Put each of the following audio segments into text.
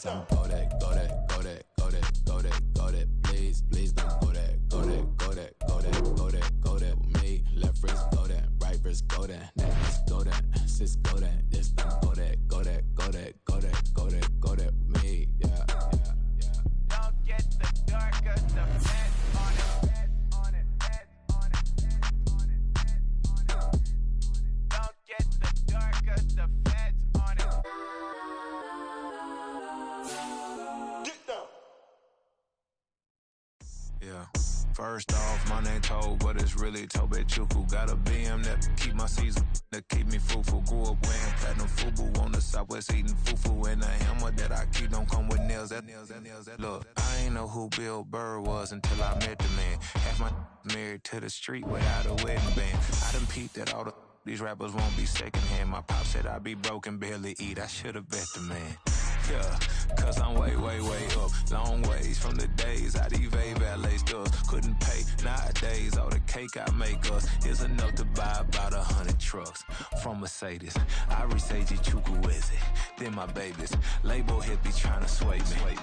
this, I'm go that, go that, go that, go that, go that, go that. Please, please don't go that, go that, go that, go that, go that, go that with me. Left wrist go that, right wrist go that, neck wrist go that, sis go that, this time go that, go that, go that, go that, go that, go that with me. Yeah, yeah, yeah. Don't get the darker, the feds on it, feds on it, feds on it, feds on it, feds on it. Don't get the darker, the feds on it. Get down. Yeah. First off, my name Toe, but it's really Tobe Chuku. Got a BM that keep my season, that keep me fruitful. Grew up wearing platinum FUBU on the Southwest eating fufu. And the hammer that I keep don't come with nails. That look, I ain't know who Bill Burr was until I met the man. Half my married to the street without a wedding band. I done peeped that all these rappers won't be secondhand. My pop said I'd be broke and barely eat. I should've bet the man. Yeah, cause I'm way, way, way up. Long ways from the days I evade valet stores. Couldn't pay nowadays. All the cake I make us is enough to buy about 100 trucks. From Mercedes, I resage Chukwueze. Then my babies, label hit be trying to sway me,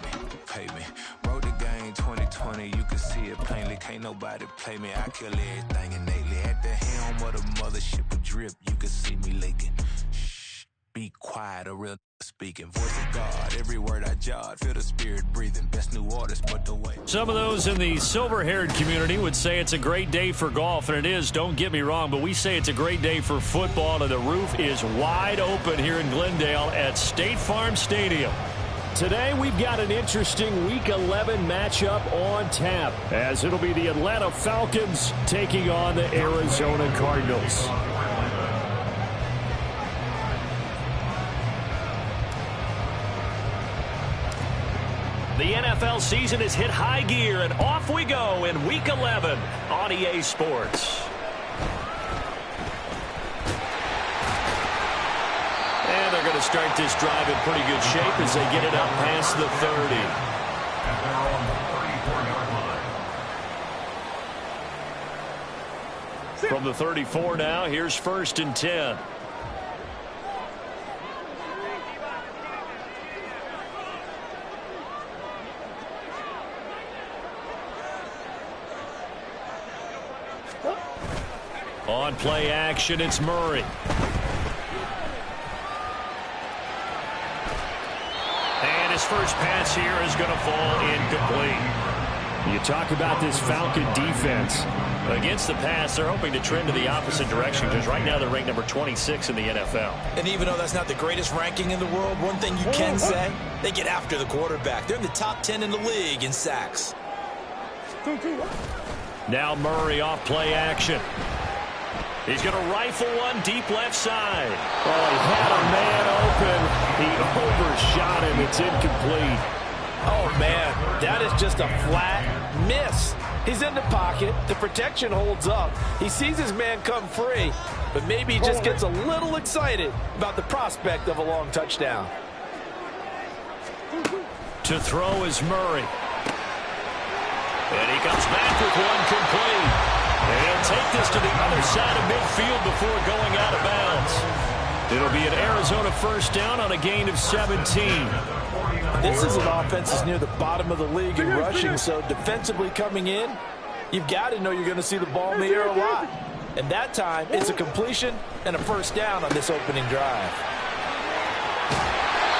pay me. Wrote the game 2020, you can see it plainly. Can't nobody play me, I kill everything innately. At the helm of the mothership with drip, you can see me leaking. Shh, be quiet, a real speaking. Voice of God, every word I jot. Feel the spirit breathing. Best new artist, but the way. Some of those in the silver-haired community would say it's a great day for golf, and it is, don't get me wrong, but we say it's a great day for football, and the roof is wide open here in Glendale at State Farm Stadium. Today, we've got an interesting Week 11 matchup on tap, as it'll be the Atlanta Falcons taking on the Arizona Cardinals. The NFL season has hit high gear, and off we go in Week 11 on EA Sports. And they're going to start this drive in pretty good shape as they get it up past the 30. From the 34 now, here's 1st and 10. On play action, it's Murray. And his first pass here is going to fall incomplete. You talk about this Falcon defense. Against the pass, they're hoping to trend to the opposite direction because right now they're ranked number 26 in the NFL. And even though that's not the greatest ranking in the world, one thing you can say, they get after the quarterback. They're in the top 10 in the league in sacks. Now Murray off play action. He's going to rifle one deep left side. Oh, he had a man open. He overshot him. It's incomplete. Oh, man, that is just a flat miss. He's in the pocket. The protection holds up. He sees his man come free, but maybe he just gets a little excited about the prospect of a long touchdown. To throw is Murray. And he comes back with one complete. And he'll take this to the other side of midfield before going out of bounds. It'll be an Arizona first down on a gain of 17. This is an offense that's near the bottom of the league in rushing, so defensively coming in, you've got to know you're going to see the ball in the air a lot. And that time, it's a completion and a first down on this opening drive.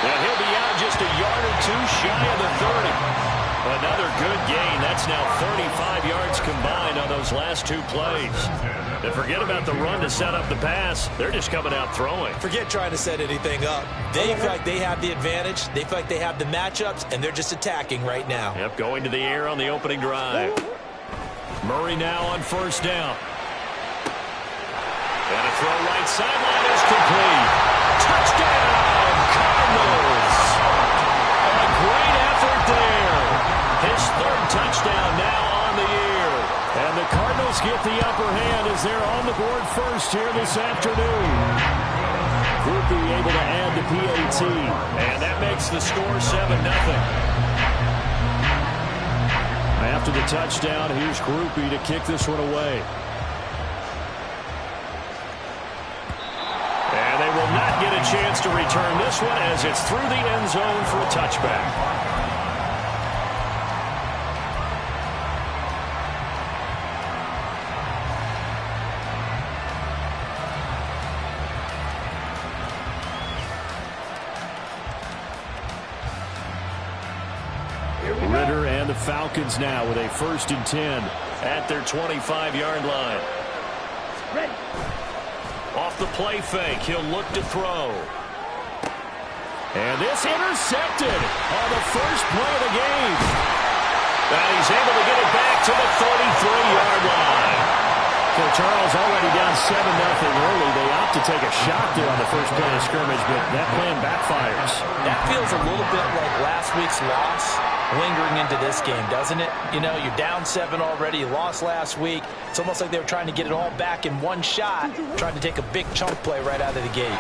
And he'll be out just a yard or two shy of the 30. Another good gain. That's now 35 yards combined on those last two plays. And forget about the run to set up the pass. They're just coming out throwing. Forget trying to set anything up. They feel like they have the advantage. They feel like they have the matchups, and they're just attacking right now. Yep, going to the air on the opening drive. Murray now on first down. And a throw right sideline is complete. Touchdown, Cardinals. A great effort there. His third touchdown now on the year. And the Cardinals get the upper hand as they're on the board first here this afternoon. Groupie able to add the PAT. And that makes the score 7-0. After the touchdown, here's Groupie to kick this one away. And they will not get a chance to return this one as it's through the end zone for a touchback. Ritter and the Falcons now with a 1st and 10 at their 25-yard line. Ready. Off the play fake, he'll look to throw. And this intercepted on the first play of the game. And he's able to get it back to the 33-yard line. So Charles already down 7-0 early. They opt to take a shot there on the first play of scrimmage, but that plan backfires. That feels a little bit like last week's loss lingering into this game, doesn't it? You know, you're down 7 already. You lost last week. It's almost like they were trying to get it all back in one shot, trying to take a big chunk play right out of the gate.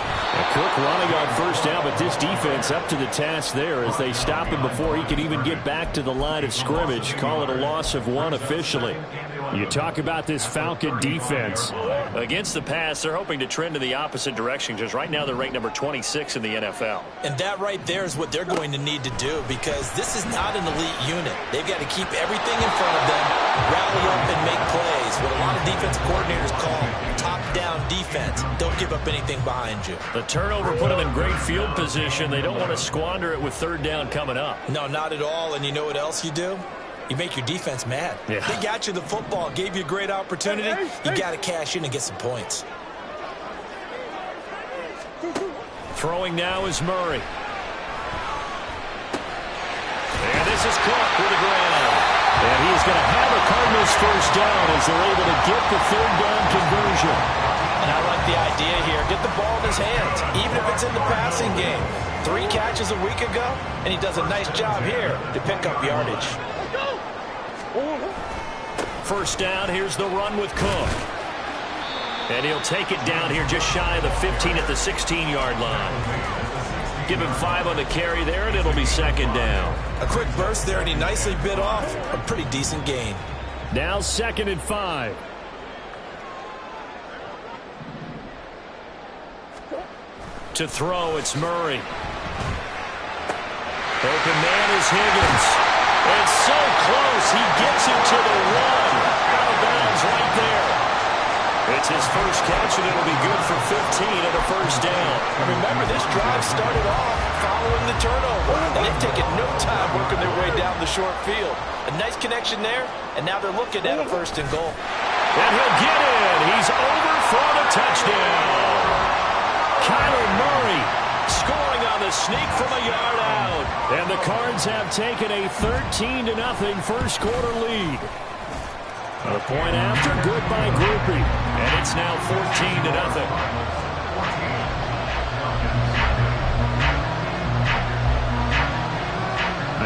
Cook running on first down, but this defense up to the task there as they stop him before he can even get back to the line of scrimmage. Call it a loss of 1 officially. You talk about this Falcon defense. Against the pass, they're hoping to trend in the opposite direction because right now they're ranked number 26 in the NFL. And that right there is what they're going to need to do because this is not an elite unit. They've got to keep everything in front of them, rally up and make plays. What a lot of defensive coordinators call top-down defense. Don't give up anything behind you. The turnover put them in great field position. They don't want to squander it with 3rd down coming up. No, not at all. And you know what else you do? You make your defense mad. Yeah. They got you the football, gave you a great opportunity. You got to cash in and get some points. Throwing now is Murray. And this is Cook with the ground. And he's going to have a Cardinals 1st down as they're able to get the 3rd down conversion. And I like the idea here. Get the ball in his hands, even if it's in the passing game. 3 catches a week ago, and he does a nice job here to pick up yardage. 1st down, here's the run with Cook. And he'll take it down here just shy of the 15 at the 16-yard line. Give him 5 on the carry there, and it'll be 2nd down. A quick burst there, and he nicely bit off a pretty decent gain. Now 2nd and 5. To throw, it's Murray. Open man is Higgins. It's so close, he gets it to the 1. Out of bounds right there. It's his first catch, and it'll be good for 15 and a 1st down. And remember, this drive started off following the turnover, and they've taken no time working their way down the short field. A nice connection there, and now they're looking at a 1st and goal. And he'll get in. He's over for the touchdown. Kyler Murray scoring on the sneak from a yard out. And the Cards have taken a 13-0 1st quarter lead. A point after, good by Groupie. And it's now 14-0.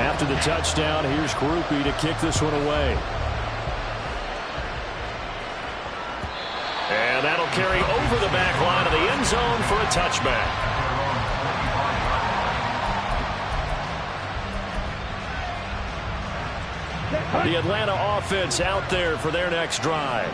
After the touchdown, here's Groupie to kick this one away. And that'll carry over the back line of the end zone for a touchback. The Atlanta offense out there for their next drive.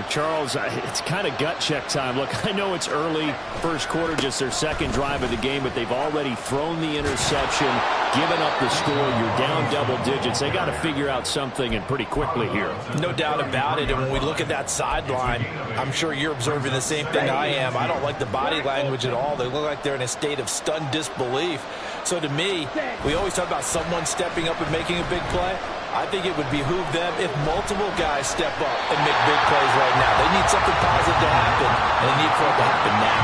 Charles, it's kind of gut check time. Look, I know it's early, 1st quarter, just their 2nd drive of the game, but they've already thrown the interception, given up the score. You're down double digits. They got to figure out something, and pretty quickly here. No doubt about it. And when we look at that sideline, I'm sure you're observing the same thing I am. I don't like the body language at all. They look like they're in a state of stunned disbelief. So to me, we always talk about someone stepping up and making a big play. I think it would behoove them if multiple guys step up and make big plays right now. They need something positive to happen, and they need for it to happen now.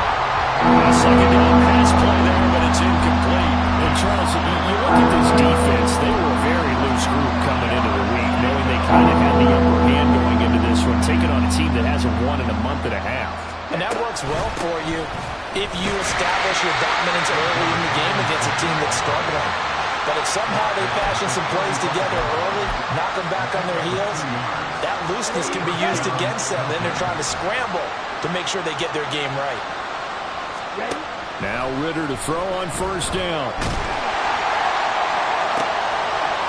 A 2nd down pass play there, but it's incomplete. And Charles, you look at this defense, they were a very loose group coming into the week, knowing they kind of had the upper hand going into this one, taking on a team that hasn't won in a month and a half. And that works well for you if you establish your dominance early in the game against a team that's struggling. But if somehow they fashion some plays together early, knock them back on their heels, that looseness can be used against them. Then they're trying to scramble to make sure they get their game right. Now Ritter to throw on 1st down.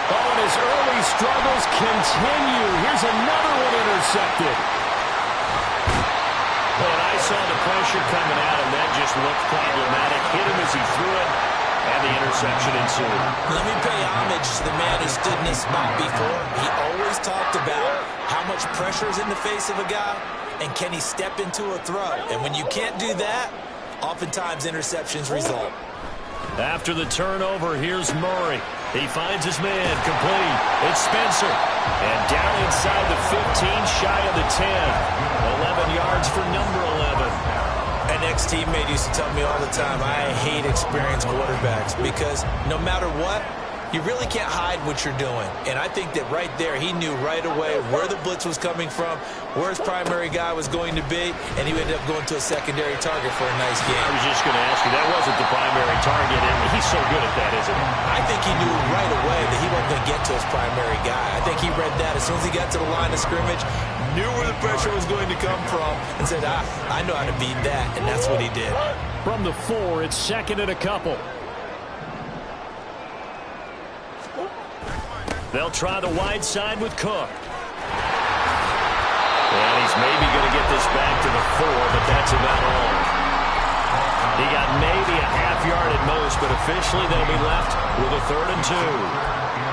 Oh, and his early struggles continue. Here's another one intercepted. Well, a nice saw the pressure coming out, and that just looked problematic. Hit him as he threw it, and the interception ensued. Let me pay homage to the man who stood in this spot before. He always talked about how much pressure is in the face of a guy, and can he step into a throw. And when you can't do that, oftentimes interceptions result. After the turnover, here's Murray. He finds his man, complete. It's Spencer. And down inside the 15, shy of the 10. 11 yards for number 11. An ex-teammate used to tell me all the time, I hate experienced quarterbacks because no matter what, you really can't hide what you're doing. And I think that right there, he knew right away where the blitz was coming from, where his primary guy was going to be, and he ended up going to a secondary target for a nice game. I was just going to ask you, that wasn't the primary target, and he's so good at that, isn't he? I think he knew right away that he wasn't going to get to his primary guy. I think he read that as soon as he got to the line of scrimmage, knew where the pressure was going to come from, and said, I know how to beat that, and that's what he did. From the 4, it's second and a couple. They'll try the wide side with Cook. And he's maybe going to get this back to the 4, but that's about all. He got maybe a half yard at most, but officially they'll be left with a 3rd and 2.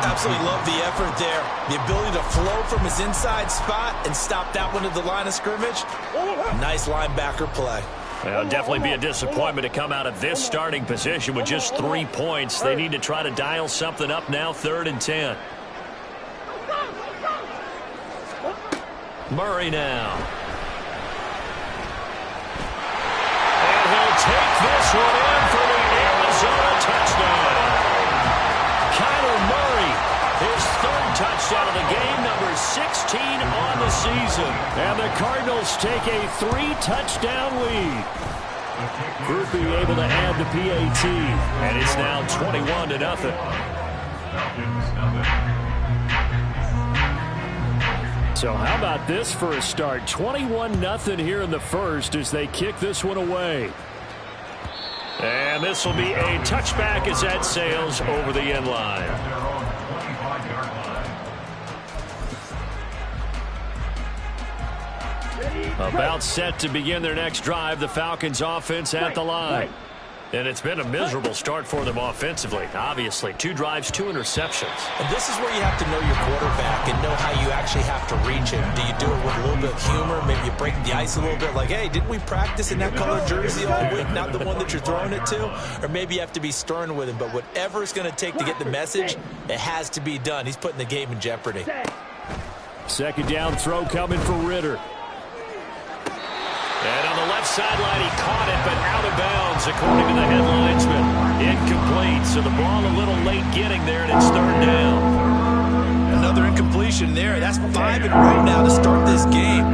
Absolutely love the effort there. The ability to flow from his inside spot and stop that one at the line of scrimmage. Nice linebacker play. Well, it'll definitely be a disappointment to come out of this starting position with just 3 points. They need to try to dial something up now, 3rd and 10. Murray now. And he'll take this one in for the Arizona touchdown. Kyler Murray, his 3rd touchdown of the game, number 16 on the season. And the Cardinals take a 3-touchdown lead. Groupie able to add the PAT, and it's now 21-0. So how about this for a start? 21-0 here in the first as they kick this one away. And this will be a touchback as that sails over the end line. About set to begin their next drive, the Falcons offense at the line. And it's been a miserable start for them offensively. Obviously, 2 drives, 2 interceptions. And this is where you have to know your quarterback and know how you actually have to reach him. Do you do it with a little bit of humor? Maybe you break the ice a little bit like, hey, didn't we practice in that color jersey all week, not the one that you're throwing it to? Or maybe you have to be stern with him. But whatever it's going to take to get the message, it has to be done. He's putting the game in jeopardy. 2nd down throw coming for Ritter. And on the left sideline, he caught it, but out of bounds, according to the head linesman. Incomplete, so the ball a little late getting there, and it's 3rd down. Another incompletion there. That's 5 in a row now to start this game.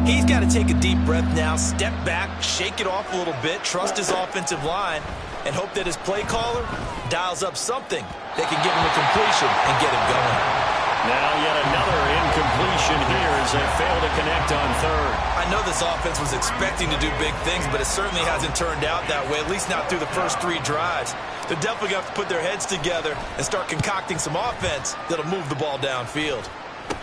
He's got to take a deep breath now, step back, shake it off a little bit, trust his offensive line, and hope that his play caller dials up something that can give him a completion and get him going. Now yet another incompletion here as they fail to connect on 3rd. I know this offense was expecting to do big things, but it certainly hasn't turned out that way, at least not through the first 3 drives. They're definitely going to have to put their heads together and start concocting some offense that'll move the ball downfield.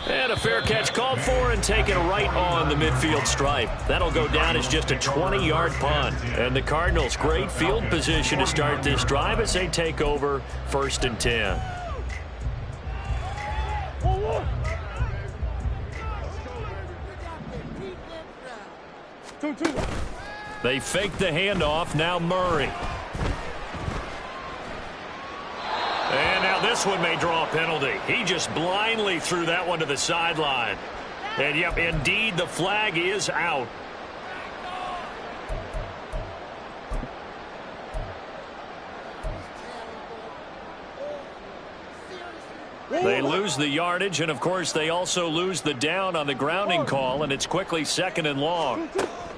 And a fair catch called for and taken right on the midfield stripe. That'll go down as just a 20-yard punt. And the Cardinals, great field position to start this drive as they take over 1st and 10. They fake the handoff. Now Murray. And now this one may draw a penalty. He just blindly threw that one to the sideline. And, yep, indeed, the flag is out. They lose the yardage, and, of course, they also lose the down on the grounding call, and it's quickly 2nd and long.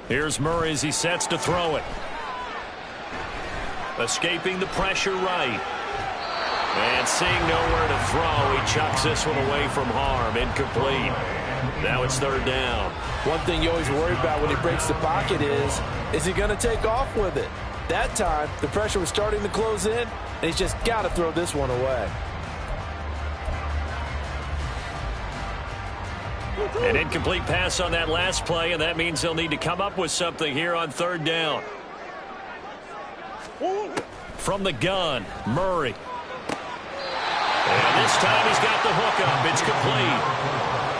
Here's Murray as he sets to throw it. Escaping the pressure right. And seeing nowhere to throw, he chucks this one away from harm. Incomplete. Now it's 3rd down. One thing you always worry about when he breaks the pocket is he going to take off with it? That time, the pressure was starting to close in, and he's just got to throw this one away. An incomplete pass on that last play, and that means they'll need to come up with something here on third down. From the gun, Murray. And this time he's got the hook up. It's complete.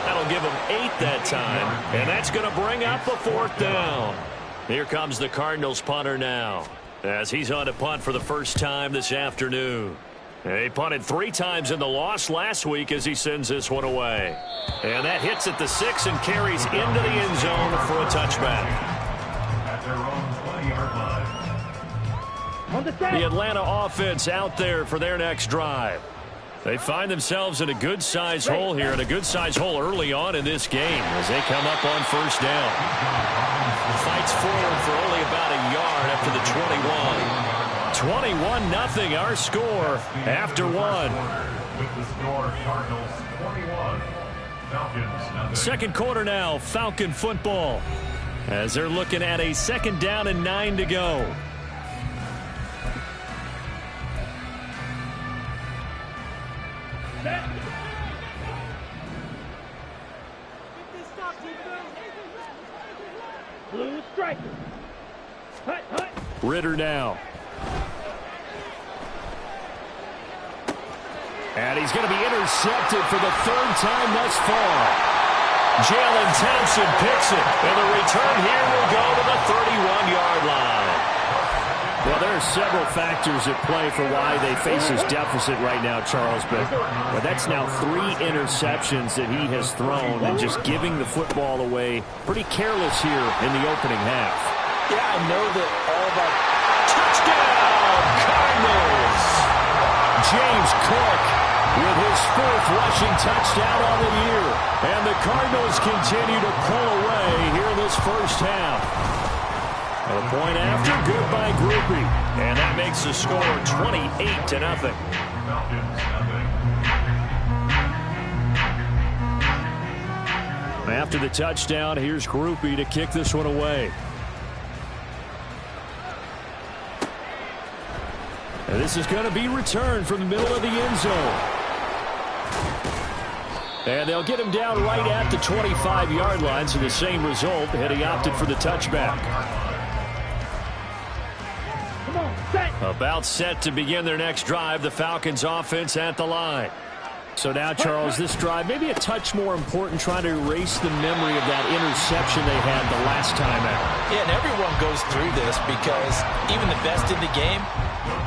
That'll give him 8 that time, and that's going to bring up a 4th down. Here comes the Cardinals punter now, as he's on to punt for the first time this afternoon. He punted 3 times in the loss last week as he sends this one away. And that hits at the 6 and carries into the end zone for a touchback. The Atlanta offense out there for their next drive. They find themselves in a good-sized hole here, and a good-sized hole early on in this game as they come up on first down. Fights forward for only about a yard up to the 21. 21-0 our score after 1. Second quarter now, Falcon football, as they're looking at a 2nd down and 9 to go. Blue striker. Ritter now. And he's going to be intercepted for the 3rd time thus far. Jalen Thompson picks it, and the return here will go to the 31-yard line. Well, there are several factors at play for why they face this deficit right now, Charles, but that's now 3 interceptions that he has thrown and just giving the football away pretty careless here in the opening half. Yeah, I know that all of our touchdown Cardinals. James Cook with his 4th rushing touchdown on the year. And the Cardinals continue to pull away here in this first half. A point after, good by Groupie. And that makes the score 28-0. After the touchdown, here's Groupie to kick this one away. And this is going to be returned from the middle of the end zone. And they'll get him down right at the 25-yard line, so the same result, had he opted for the touchback. About set to begin their next drive, the Falcons offense at the line. So now, Charles, this drive maybe a touch more important, trying to erase the memory of that interception they had the last time out. Yeah, and everyone goes through this because even the best in the game,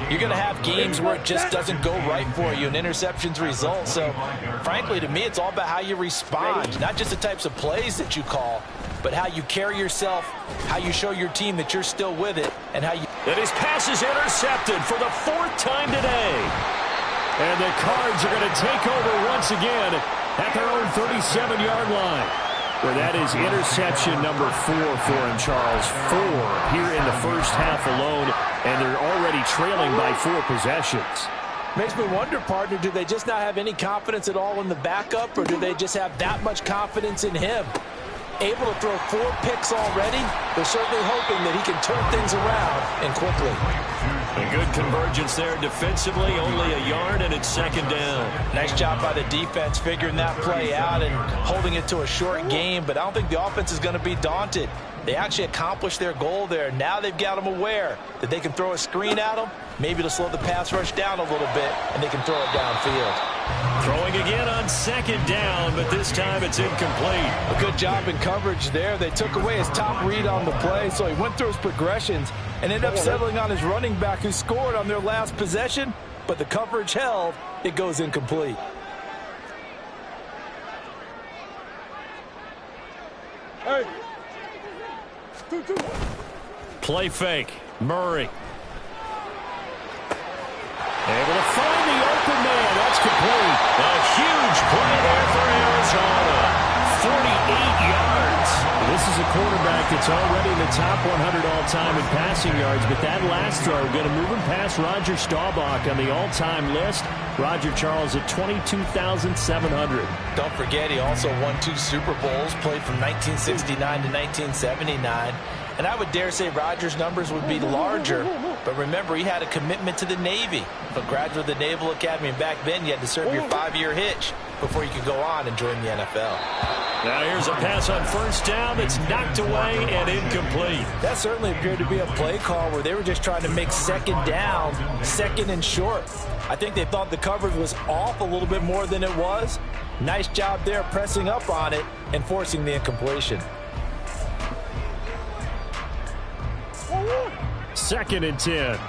you're going to have games where it just doesn't go right for you and interceptions result. So, frankly, to me, it's all about how you respond, not just the types of plays that you call, but how you carry yourself, how you show your team that you're still with it, and how you... And his pass is intercepted for the 4th time today. And the Cards are going to take over once again at their own 37-yard line. Well, that is interception number 4 for him, Charles. 4 here in the first half alone, and they're already trailing by 4 possessions. Makes me wonder, partner, do they just not have any confidence at all in the backup, or do they just have that much confidence in him? Able to throw 4 picks already, they're certainly hoping that he can turn things around and quickly. A good convergence there defensively, only a yard, and it's 2nd down. Nice job by the defense figuring that play out and holding it to a short game, but I don't think the offense is going to be daunted. They actually accomplished their goal there. Now they've got them aware that they can throw a screen at them, maybe to slow the pass rush down a little bit, and they can throw it downfield. Throwing again on 2nd down, but this time it's incomplete. A good job in coverage there. They took away his top read on the play, so he went through his progressions and ended up settling on his running back who scored on their last possession, but the coverage held. It goes incomplete. Hey. Play fake. Murray. Able to find the open man. That's complete. A huge play there for Arizona. 48 yards. This is a quarterback that's already in the top 100 all-time in passing yards, but that last throw going to move him past Roger Staubach on the all-time list. Roger Charles at 22,700. Don't forget, he also won 2 Super Bowls, played from 1969 to 1979. And I would dare say Rodgers' numbers would be larger. But remember, he had a commitment to the Navy. A graduate of the Naval Academy. And back then, you had to serve your 5-year hitch before you could go on and join the NFL. Now here's a pass on first down that's knocked away and incomplete. That certainly appeared to be a play call where they were just trying to make second down, second and short. I think they thought the coverage was off a little bit more than it was. Nice job there pressing up on it and forcing the incompletion. 2nd and 10.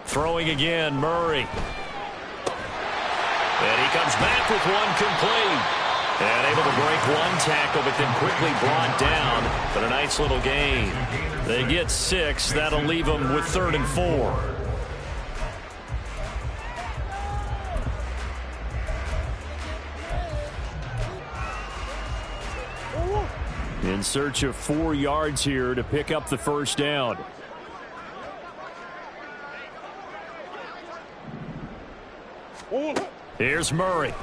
Throwing again, Murray. And he comes back with one complete. And able to break one tackle, but then quickly brought down. But a nice little gain. They get 6. That'll leave them with 3rd and 4. In search of 4 yards here to pick up the first down. Here's Murray. And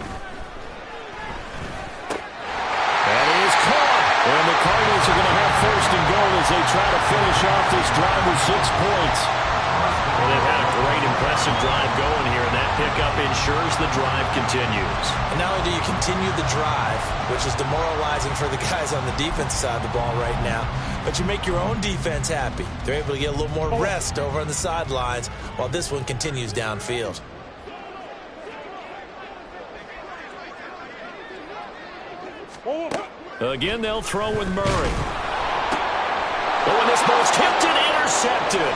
he is caught. And the Cardinals are going to have 1st and goal as they try to finish off this drive with 6 points. And they've had a great, impressive drive going here, and that pickup ensures the drive continues. And not only do you continue the drive, which is demoralizing for the guys on the defense side of the ball right now, but you make your own defense happy. They're able to get a little more rest over on the sidelines while this one continues downfield. Again, they'll throw with Murray. Oh, and this ball's tipped and intercepted.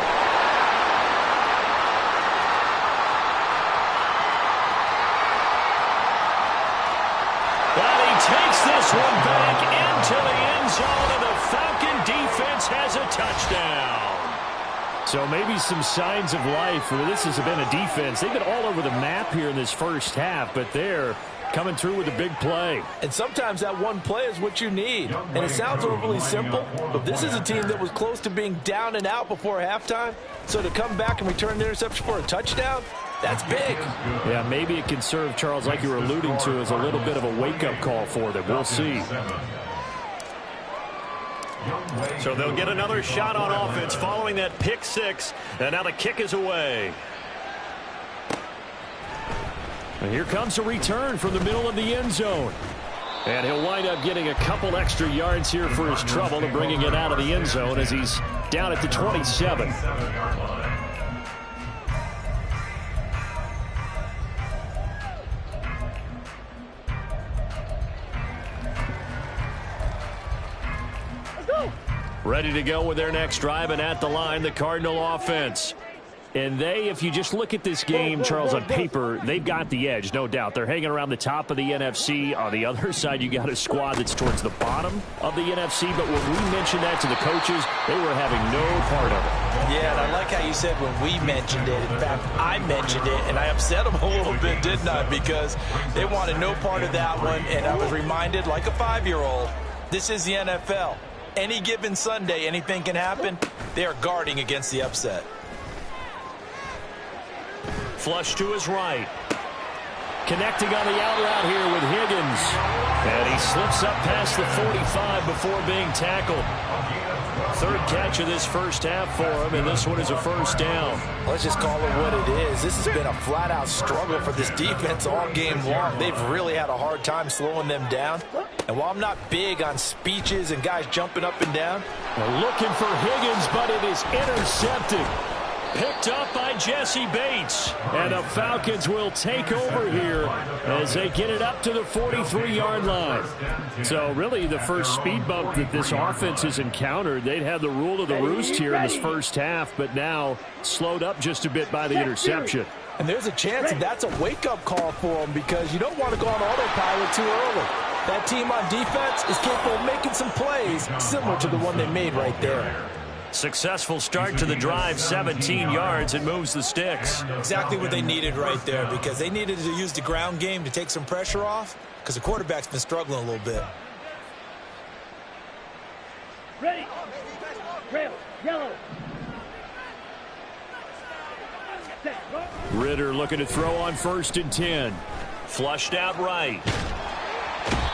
And he takes this one back into the end zone, and the Falcon defense has a touchdown. So maybe some signs of life. This has been a defense. They've been all over the map here in this first half, but they're coming through with a big play. And sometimes that one play is what you need. And it sounds overly simple, but this is a team that was close to being down and out before halftime. So to come back and return the interception for a touchdown, that's big. Yeah, maybe it can serve, Charles, like you were alluding to, as a little bit of a wake-up call for them. We'll see. So they'll get another shot on offense following that pick 6, and now the kick is away. And here comes a return from the middle of the end zone. And he'll wind up getting a couple extra yards here for his trouble and bringing it out of the end zone as he's down at the 27. Ready to go with their next drive, and at the line, the Cardinal offense. And they, if you just look at this game, Charles, on paper, they've got the edge, no doubt. They're hanging around the top of the NFC. On the other side, you got a squad that's towards the bottom of the NFC. But when we mentioned that to the coaches, they were having no part of it. Yeah, and I like how you said when we mentioned it. In fact, I mentioned it, and I upset them a little bit, didn't I? Because they wanted no part of that one, and I was reminded, like a 5-year-old, this is the NFL. Any given Sunday, anything can happen. They are guarding against the upset. Flush to his right. Connecting on the out route here with Higgins. And he slips up past the 45 before being tackled. 3rd catch of this first half for him, and this one is a first down. Let's just call it what it is. This has been a flat-out struggle for this defense all game long. They've really had a hard time slowing them down. And while I'm not big on speeches and guys jumping up and down, they're looking for Higgins, but it is intercepted. Picked up by Jesse Bates. And the Falcons will take over here as they get it up to the 43-yard line. So really the first speed bump that this offense has encountered. They'd had the rule of the roost here in this first half, but now slowed up just a bit by the interception. And there's a chance that's a wake-up call for them because you don't want to go on autopilot too early. That team on defense is capable of making some plays similar to the one they made right there. Successful start to the drive, 17 yards, and moves the sticks. Exactly what they needed right there because they needed to use the ground game to take some pressure off because the quarterback's been struggling a little bit. Ready. Red, yellow. Ritter looking to throw on 1st and 10. Flushed out right.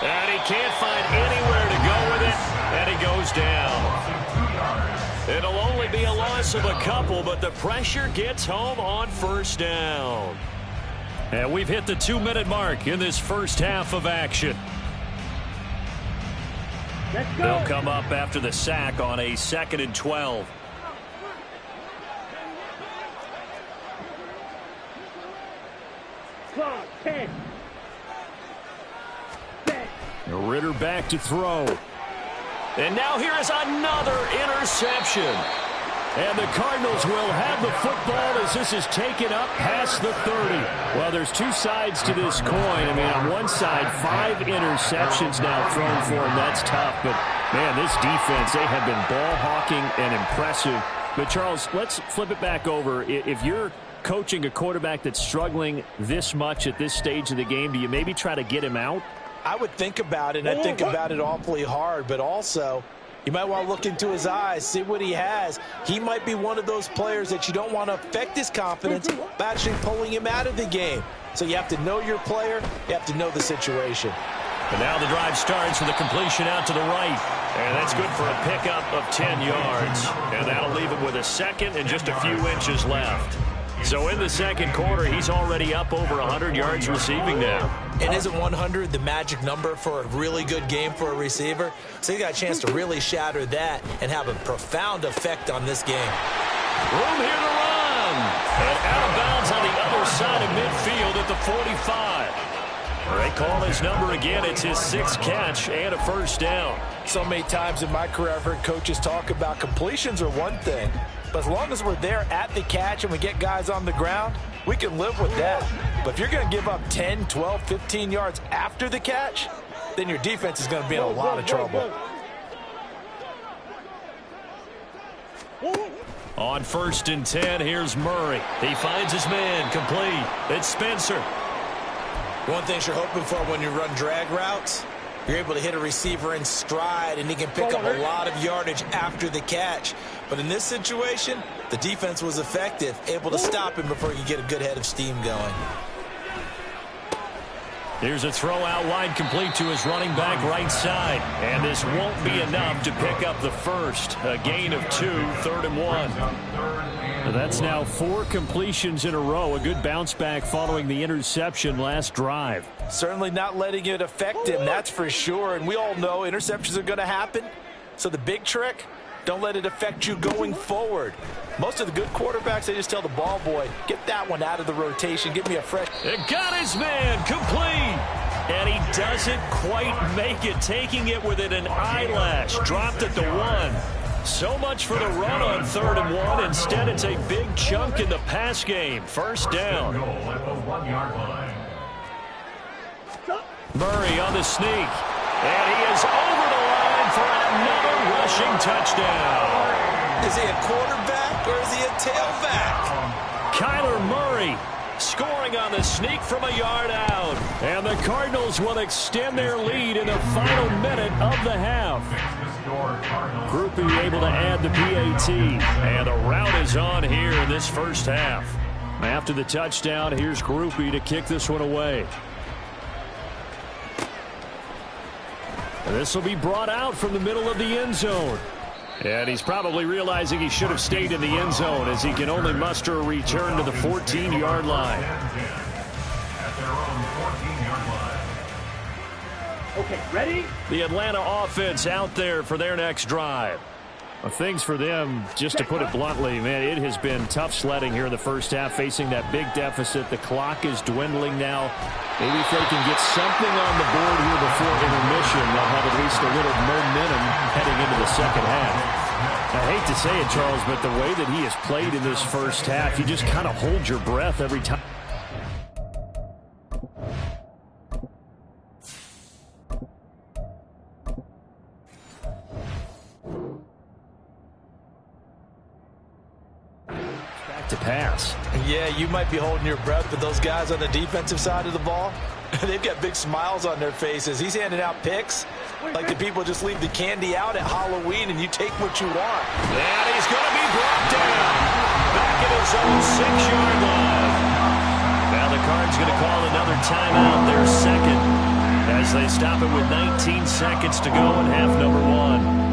And he can't find anywhere to go with it. And he goes down. It'll only be a loss of a couple, but the pressure gets home on first down. And we've hit the 2-minute mark in this first half of action. They'll come up after the sack on a 2nd and 12. Clock, 10. Ritter back to throw. And now here is another interception. And the Cardinals will have the football as this is taken up past the 30. Well, there's two sides to this coin. I mean, on one side, 5 interceptions now thrown for him. That's tough. But, man, this defense, they have been ball hawking and impressive. But, Charles, let's flip it back over. If you're coaching a quarterback that's struggling this much at this stage of the game, do you maybe try to get him out? I would think about it, and I think about it awfully hard, but also you might want to look into his eyes, see what he has. He might be one of those players that you don't want to affect his confidence by actually pulling him out of the game. So you have to know your player, you have to know the situation. And now the drive starts with a completion out to the right. And that's good for a pickup of 10 yards. And that'll leave him with a second and just a few inches left. So in the second quarter, he's already up over 100 yards receiving now. And isn't 100 the magic number for a really good game for a receiver? So you got a chance to really shatter that and have a profound effect on this game. Room here to run. And out of bounds on the other side of midfield at the 45. They call his number again. It's his 6th catch and a first down. So many times in my career, I've heard coaches talk about completions are one thing. But as long as we're there at the catch and we get guys on the ground, we can live with that. But if you're going to give up 10, 12, 15 yards after the catch, then your defense is going to be in a lot of trouble. On 1st and 10, here's Murray. He finds his man, complete. It's Spencer. One thing you're hoping for when you run drag routes, you're able to hit a receiver in stride, and he can pick up a lot of yardage after the catch. But in this situation, the defense was effective, able to stop him before he could get a good head of steam going. Here's a throw out wide, complete to his running back right side. And this won't be enough to pick up the first. A gain of 2, 3rd and 1. That's now 4 completions in a row. A good bounce back following the interception last drive. Certainly not letting it affect him, that's for sure. And we all know interceptions are going to happen. So the big trick, don't let it affect you going forward. Most of the good quarterbacks, they just tell the ball boy, get that one out of the rotation. Give me a fresh. It got his man complete. And he doesn't quite make it, taking it within an eyelash. Dropped at the 1. So much for the run on 3rd and 1. Instead, it's a big chunk in the pass game. First down. Murray on the sneak. And he is over the line for another rushing touchdown. Is he a quarterback or is he a tailback? Kyler Murray scoring on the sneak from a yard out. And the Cardinals will extend their lead in the final minute of the half. Groupie able to add the PAT. And the route is on here in this first half. After the touchdown, here's Groupie to kick this one away. And this will be brought out from the middle of the end zone. And he's probably realizing he should have stayed in the end zone as he can only muster a return to the 14-yard line. Okay, ready? The Atlanta offense out there for their next drive. Well, things for them, just to put it bluntly, man, it has been tough sledding here in the first half, facing that big deficit. The clock is dwindling now. Maybe if they can get something on the board here before intermission, they'll have at least a little momentum heading into the second half. I hate to say it, Charles, but the way that he has played in this first half, you just kind of hold your breath every time. To pass. Yeah, you might be holding your breath, but those guys on the defensive side of the ball, they've got big smiles on their faces. He's handing out picks like the people just leave the candy out at Halloween and you take what you want. And he's going to be brought down back at his own 6-yard line. Now the Cards going to call another timeout, their second. as they stop it with 19 seconds to go in half number one.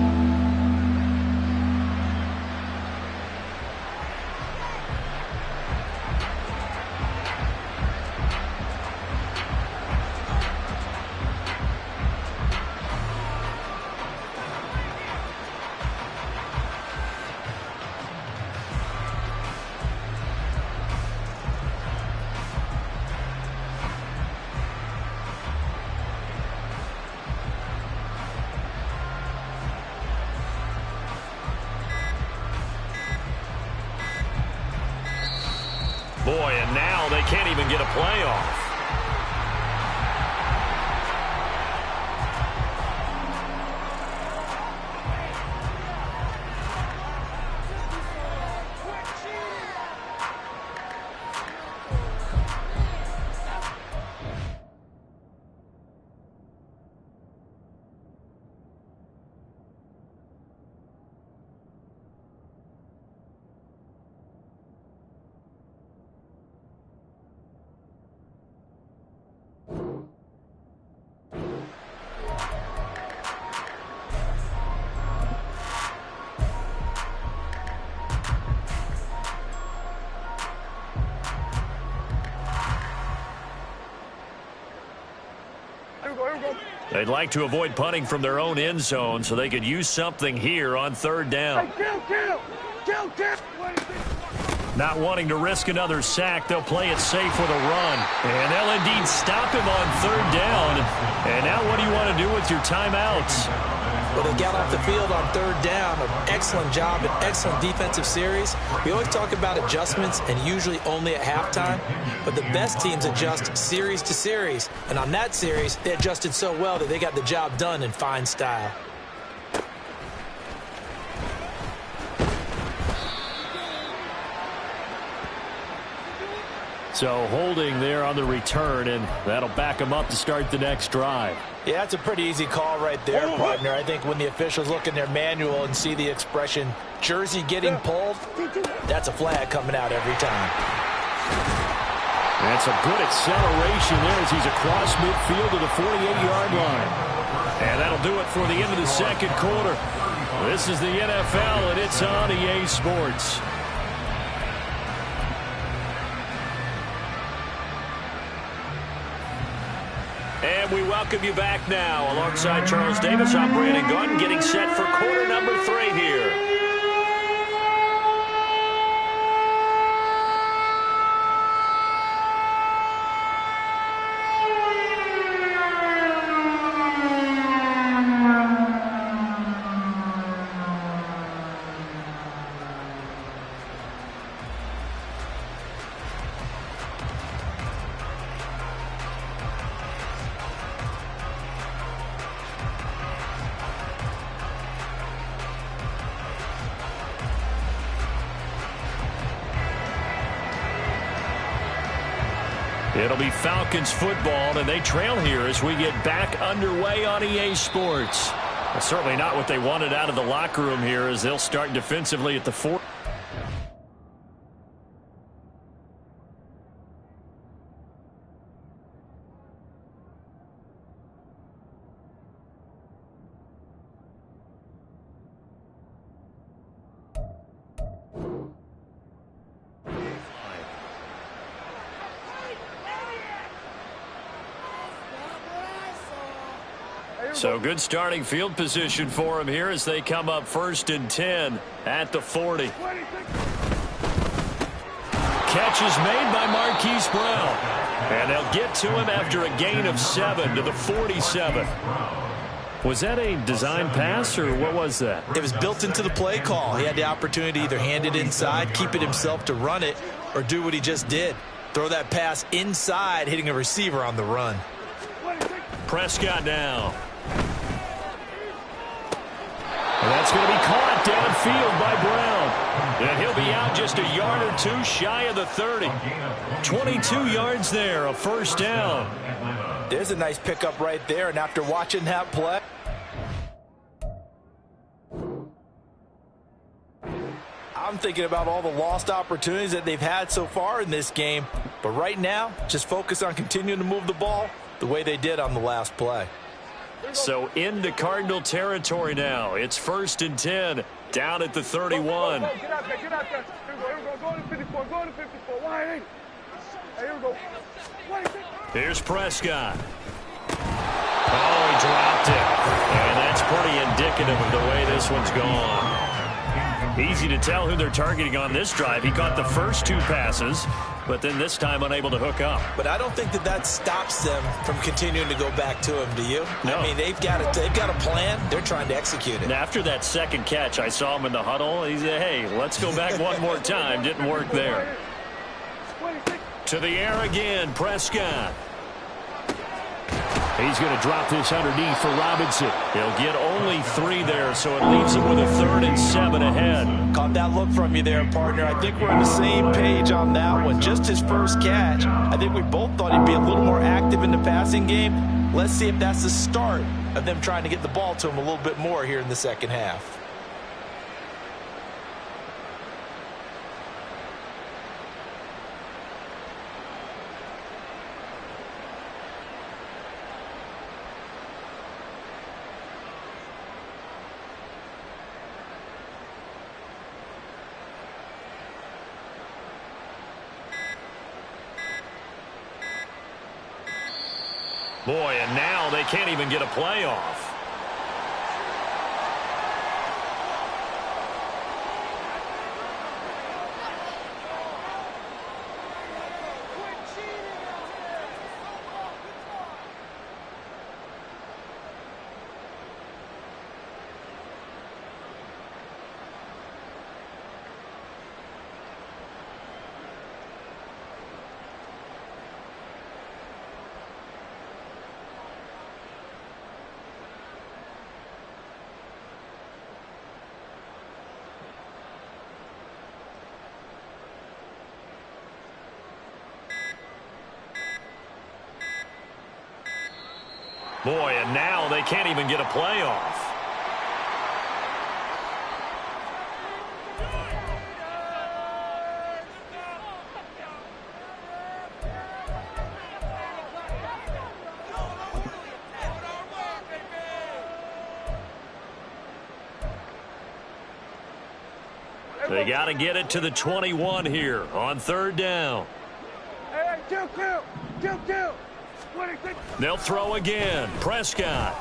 Boy, and now they can't even get a playoff. They'd like to avoid punting from their own end zone so they could use something here on third down. Not wanting to risk another sack, they'll play it safe with a run. And they'll indeed stop him on third down. And now what do you want to do with your timeouts? Well, they got off the field on third down. An excellent job, an excellent defensive series. We always talk about adjustments, and usually only at halftime. But the best teams adjust series to series. And on that series, they adjusted so well that they got the job done in fine style. So holding there on the return, and that'll back them up to start the next drive. Yeah, that's a pretty easy call right there, partner. I think when the officials look in their manual and see the expression jersey getting pulled, that's a flag coming out every time. That's a good acceleration there as he's across midfield to the 48-yard line. And that'll do it for the end of the second quarter. This is the NFL, and it's on EA Sports. And we welcome you back now. Alongside Charles Davis, I'm Brandon Gunn, getting set for quarter number 3 here. It'll be Falcons football, and they trail here as we get back underway on EA Sports. Well, certainly not what they wanted out of the locker room here as they'll start defensively at the 4. So good starting field position for them here as they come up 1st and 10 at the 40. Catch is made by Marquise Brown. And they'll get to him after a gain of 7 to the 47. Was that a design pass, or what was that? It was built into the play call. He had the opportunity to either hand it inside, keep it himself to run it, or do what he just did. Throw that pass inside, hitting a receiver on the run. Prescott now. And that's going to be caught downfield by Brown. And he'll be out just a yard or two shy of the 30. 22 yards there, a first down. There's a nice pickup right there, and after watching that play, I'm thinking about all the lost opportunities that they've had so far in this game. But right now, just focus on continuing to move the ball the way they did on the last play. So into Cardinal territory now. It's 1st and 10, down at the 31. Get out there, get out there. Here we go, go to 54, go to 54. Why ain't? Hey, here we go. Here's Prescott. Oh, he dropped it. And that's pretty indicative of the way this one's gone. Easy to tell who they're targeting on this drive. He caught the first 2 passes, but then this time unable to hook up. But I don't think that stops them from continuing to go back to him, do you? No. I mean, they've got a plan. They're trying to execute it. And after that second catch, I saw him in the huddle. He said, hey, let's go back one more time. Didn't work there. To the air again, Prescott. He's going to drop this underneath for Robinson. He'll get only 3 there, so it leaves him with a 3rd and 7 ahead. Caught that look from you there, partner. I think we're on the same page on that one. Just his first catch. I think we both thought he'd be a little more active in the passing game. Let's see if that's the start of them trying to get the ball to him a little bit more here in the second half. Boy, and now they can't even get a play off. Boy, and now they can't even get a play off. They got to get it to the 21 here on 3rd down. Hey, kill. They'll throw again. Prescott.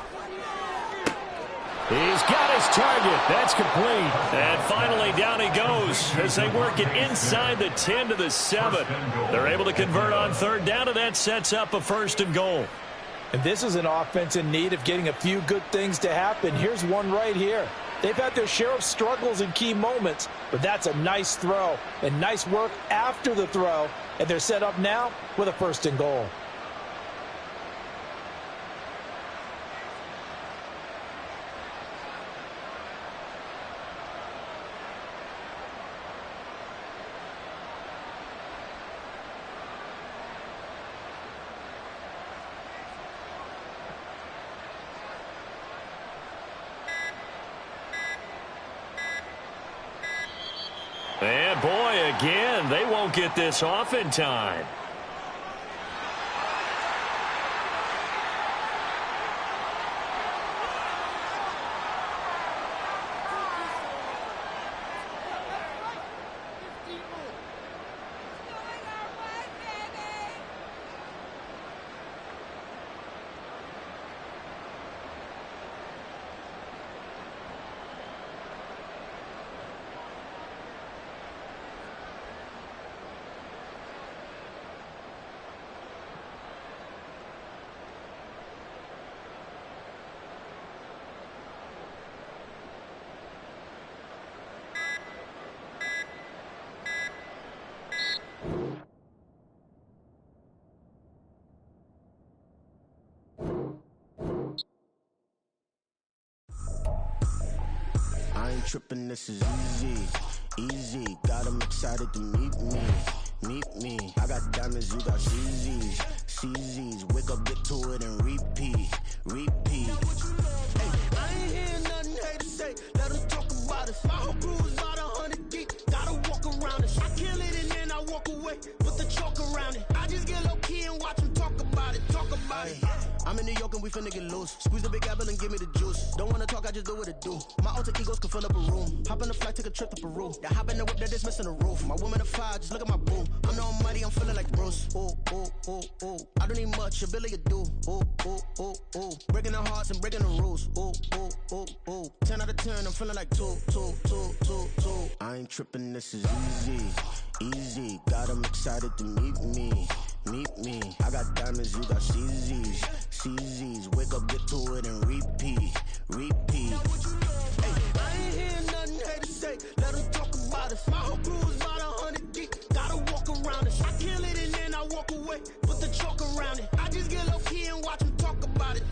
He's got his target. That's complete. And finally down he goes as they work it inside the 10 to the 7. They're able to convert on 3rd down, and that sets up a 1st and goal. And this is an offense in need of getting a few good things to happen. Here's one right here. They've had their share of struggles in key moments, but that's a nice throw and nice work after the throw. And they're set up now with a 1st and goal. And boy, again, they won't get this off in time. I ain't tripping, this is easy, got them excited to meet me, I got diamonds, you got CZs, wake up, get to it and repeat, hey, I ain't hearing nothing hate to say, let them talk about it, my whole crew is about 100 deep, gotta walk around it, I kill it and then I walk away, put the chalk around it, I just get low key and watch them talk about it, I'm in New York and we finna get loose. Squeeze the big apple and give me the juice. Don't wanna talk, I just do what it do. My alter egos can fill up a room. Hop on the flight, take a trip to Peru. That hop in the whip that is missing the roof. My woman a fire, just look at my boo. I'm the almighty, I'm feeling like Bruce. Ooh, ooh, ooh, ooh. I don't need much, ability to do. Ooh, ooh, ooh, ooh. Breaking the hearts and breaking the rules. Ooh, ooh, ooh, ooh. 10 out of 10, I'm feeling like 2. I ain't tripping, this is easy. Got 'em excited to meet me. I got diamonds, you got CZs. Wake up, get to it and repeat. Hey, I ain't hearing nothing hate to say. Let 'em talk about us. My whole crew is about 100 deep. Gotta walk around us. I kill it and then I walk away. Put the chalk around it. I just get low key and watch them talk about it.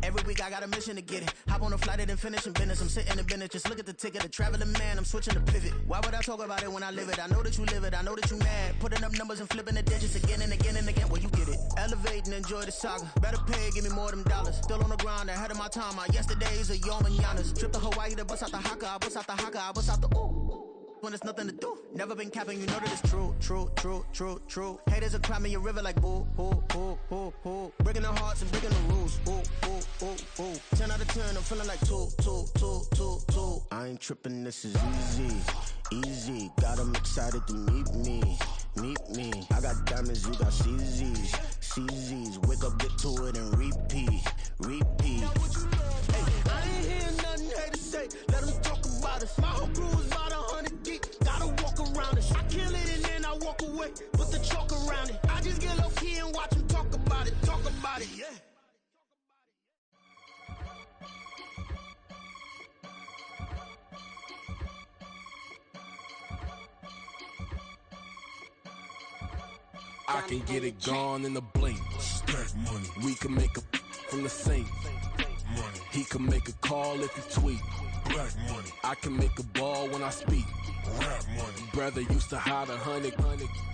Every week I got a mission to get it. Hop on a flight and then finish in business. I'm sitting in business, just look at the ticket. A traveling man, I'm switching to pivot. Why would I talk about it when I live it? I know that you live it, I know that you mad. Putting up numbers and flipping the digits again and again and again. Well, you get it. Elevate and enjoy the saga. Better pay, give me more than dollars. Still on the grind, ahead of my time. My yesterdays are your mananas. Trip to Hawaii to bust out the haka. I bust out the haka, I bust out the ooh. When there's nothing to do. Never been capping, you know that it's true. Haters will cry me a river like boo. Breaking the hearts and breaking the rules. Ooh. 10 out of 10, I'm feeling like 2. I ain't tripping, this is easy. Got 'em excited to meet me. I got diamonds, you got CZs. Wake up, get to it and repeat. Hey, I ain't hearing nothing hate to say. Let 'em talk about us. My whole crew is about 100 deep. Gotta walk around us. I kill it and then I walk away. Put the chalk around it. I just get low key and watch them talk about it. Yeah. I can get it gone in a blink. Stack money. We can make a from the sink. Money. He can make a call if he tweet. Black money. I can make a ball when I speak. Rap money. Brother used to hide 100.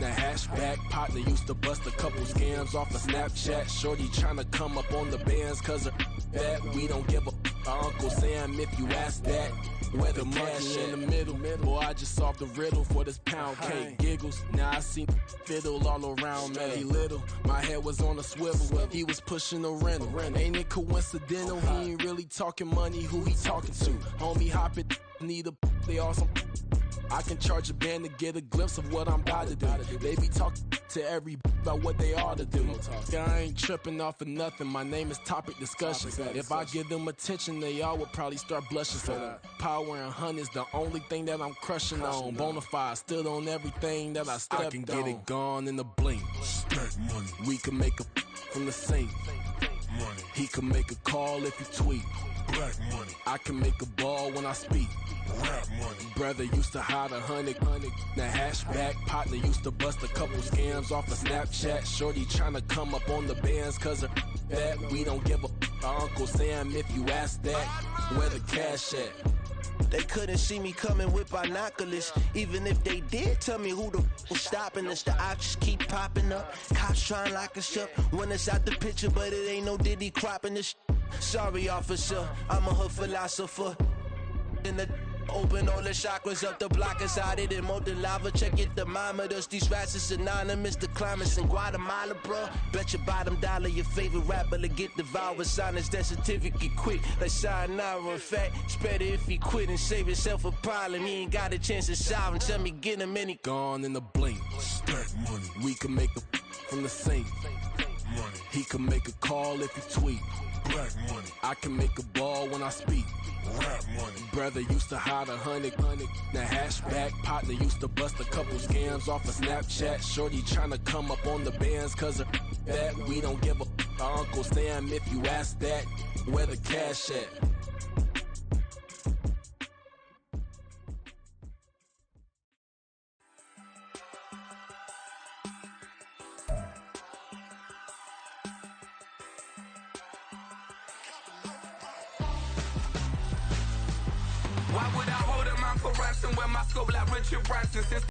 The hashback partner used to bust a couple scams off of Snapchat. Shorty tryna come up on the bands cause of that. We don't give a Uncle Sam if you ask that. Where the cash in the middle. Boy, I just solved the riddle for this pound cake. Giggles, now I see fiddle all around me. He little, my head was on a swivel. He was pushing the rental. Ain't it coincidental? He ain't really talking money, who he talking to? Homie hopping, need a, they awesome. I can charge a band to get a glimpse of what I'm about to do. They be talking to every about what they ought to do. I ain't tripping off of nothing. My name is Topic Discussion. If I give them attention, they all would probably start blushing. So power and hunt is the only thing that I'm crushing on. Bonafide stood on everything that I stepped on. I can get it gone in a blink. Stack money. We can make a from the sink. Money. He can make a call if he tweet. Black money. I can make a ball when I speak. Rap money. Brother used to hide 100. The hashback partner used to bust a couple scams off of Snapchat. Shorty tryna come up on the bands cause of that. We don't give a Uncle Sam if you ask that. Where the cash at? They couldn't see me coming with binoculars. Even if they did, tell me who the f was stopping us. The options keep popping up. Cops trying to lock us up. When it's out the picture, but it ain't no Diddy cropping this. Sorry, officer, I'm a hood philosopher. In the open all the chakras up the block inside it and molten lava. Check your thermometers. These rats is synonymous to climates in Guatemala, bro. Bet your bottom dollar your favorite rapper to get devoured. Sign his death certificate quick. Like sayonara. In fact, it's better if he quit and save himself a problem. He ain't got a chance to solve him. Tell me get him any. Gone in a blink. Stack money. We can make a from the sink. Money. He can make a call if he tweet. Black money. I can make a ball when I speak. Rap money. Brother used to hide 100. The hashback partner used to bust a couple scams off of Snapchat. Shorty tryna come up on the bands cause of that. We don't give a Uncle Sam if you ask that. Where the cash at? Why would I hold him out for ransom when my scope like Richard Branson? Since